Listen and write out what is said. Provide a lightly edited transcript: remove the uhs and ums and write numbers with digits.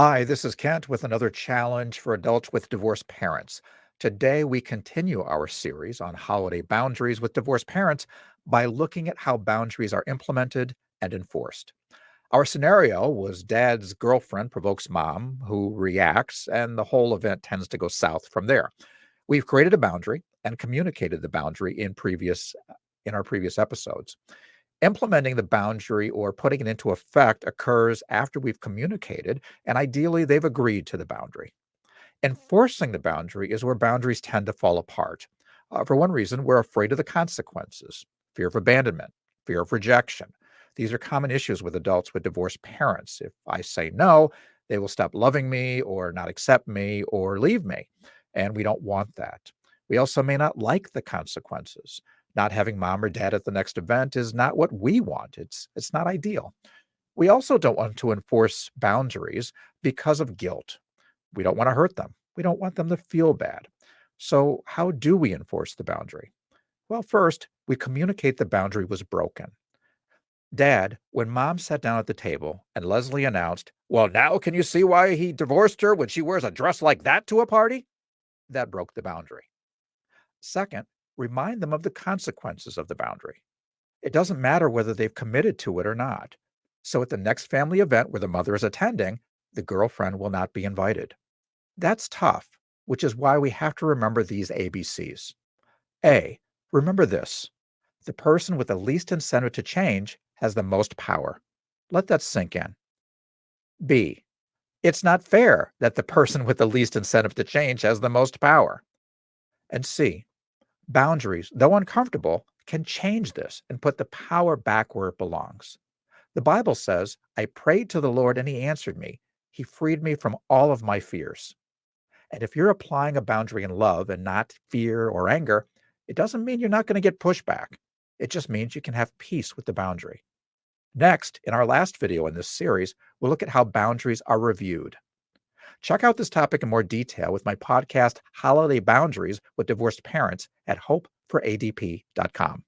Hi, this is Kent with another challenge for adults with divorced parents. Today, we continue our series on holiday boundaries with divorced parents by looking at how boundaries are implemented and enforced. Our scenario was dad's girlfriend provokes mom, who reacts, and the whole event tends to go south from there. We've created a boundary and communicated the boundary in our previous episodes. Implementing the boundary or putting it into effect occurs after we've communicated, and ideally, they've agreed to the boundary. Enforcing the boundary is where boundaries tend to fall apart. For one reason, we're afraid of the consequences, fear of abandonment, fear of rejection. These are common issues with adults with divorced parents. If I say no, they will stop loving me or not accept me or leave me. And we don't want that. We also may not like the consequences. Not having mom or dad at the next event is not what we want. It's not ideal. We also don't want to enforce boundaries because of guilt. We don't want to hurt them. We don't want them to feel bad. So, how do we enforce the boundary? Well, first, we communicate the boundary was broken. Dad, when mom sat down at the table and Leslie announced, "Well, now can you see why he divorced her when she wears a dress like that to a party?" That broke the boundary. Second, remind them of the consequences of the boundary. It doesn't matter whether they've committed to it or not. So, at the next family event where the mother is attending, the girlfriend will not be invited. That's tough, which is why we have to remember these ABCs. A, remember this: the person with the least incentive to change has the most power. Let that sink in. B, it's not fair that the person with the least incentive to change has the most power. And C, boundaries, though uncomfortable, can change this and put the power back where it belongs. The Bible says, "I prayed to the Lord and he answered me. He freed me from all of my fears." And if you're applying a boundary in love and not fear or anger, it doesn't mean you're not going to get pushback. It just means you can have peace with the boundary. Next, in our last video in this series, we'll look at how boundaries are reviewed. Check out this topic in more detail with my podcast, Holiday Boundaries with Divorced Parents, at hopeforadp.com.